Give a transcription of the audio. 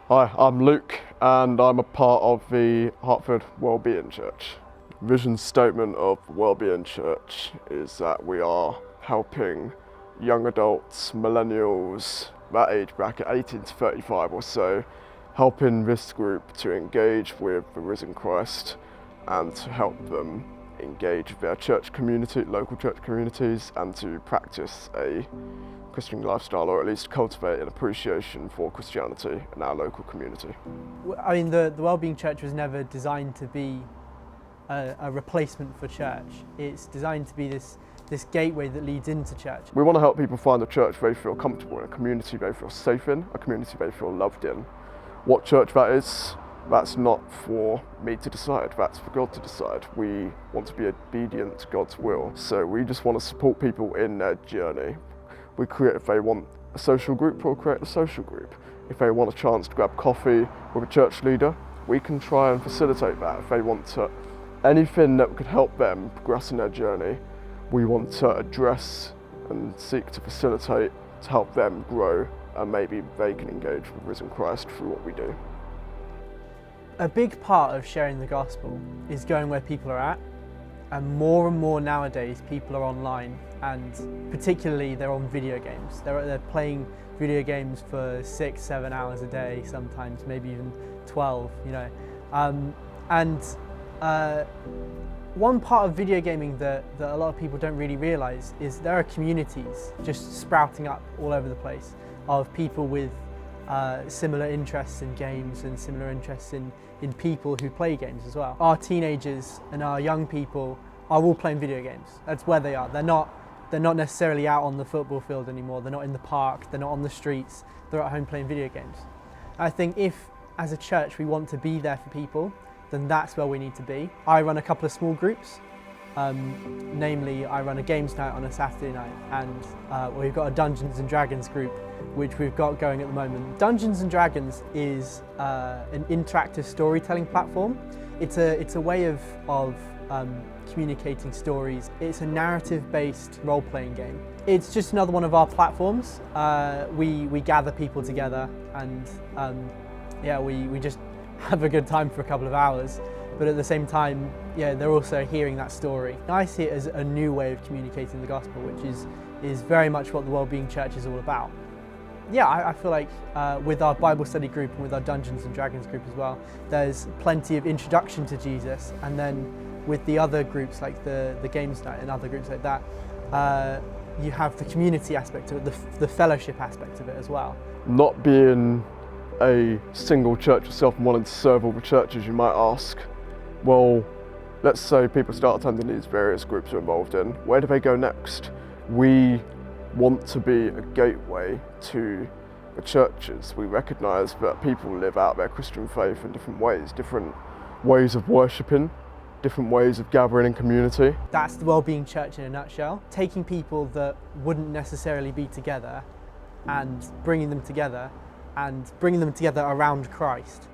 Hi, I'm Luke and I'm a part of the Hertford Wellbeing Church. Vision statement of Wellbeing Church is that we are helping young adults, millennials, that age bracket 18 to 35 or so, helping this group to engage with the risen Christ and to help them engage with their church community, local church communities, and to practice a Christian lifestyle, or at least cultivate an appreciation for Christianity in our local community. I mean, the Wellbeing Church was never designed to be a replacement for church. It's designed to be this gateway that leads into church. We want to help people find a church they feel comfortable in, a community they feel safe in, a community they feel loved in. What church that is, that's not for me to decide, that's for God to decide. We want to be obedient to God's will, so we just want to support people in their journey. If they want a social group, we'll create a social group. If they want a chance to grab coffee with a church leader, we can try and facilitate that. If they want anything that could help them progress in their journey, we want to address and seek to facilitate to help them grow, and maybe they can engage with risen Christ through what we do. A big part of sharing the gospel is going where people are at, and more nowadays people are online, and particularly they're on video games. They're playing video games for 6-7 hours a day, sometimes maybe even 12, you know. One part of video gaming that a lot of people don't really realise is there are communities just sprouting up all over the place of people with similar interests in games and similar interests in people who play games as well. Our teenagers and our young people are all playing video games. That's where they are. They're not necessarily out on the football field anymore. They're not in the park. They're not on the streets. They're at home playing video games. I think if, as a church, we want to be there for people, then that's where we need to be. I run a couple of small groups. Namely, I run a games night on a Saturday night, and we've got a Dungeons and Dragons group, which we've got going at the moment. Dungeons and Dragons is an interactive storytelling platform. It's a way of communicating stories. It's a narrative-based role-playing game. It's just another one of our platforms. We gather people together, and we just have a good time for a couple of hours. But at the same time, they're also hearing that story. I see it as a new way of communicating the gospel, which is very much what the Wellbeing Church is all about. I feel like with our Bible study group and with our Dungeons and Dragons group as well, there's plenty of introduction to Jesus, and then with the other groups like the games night and other groups like that, you have the community aspect of it, the fellowship aspect of it as well. Not being a single church yourself and wanting to serve all the churches, you might ask, well, let's say people start attending these various groups we're involved in, where do they go next? We want to be a gateway to the churches. We recognise that people live out their Christian faith in different ways of worshipping, different ways of gathering in community. That's the Wellbeing Church in a nutshell, taking people that wouldn't necessarily be together and bringing them together around Christ.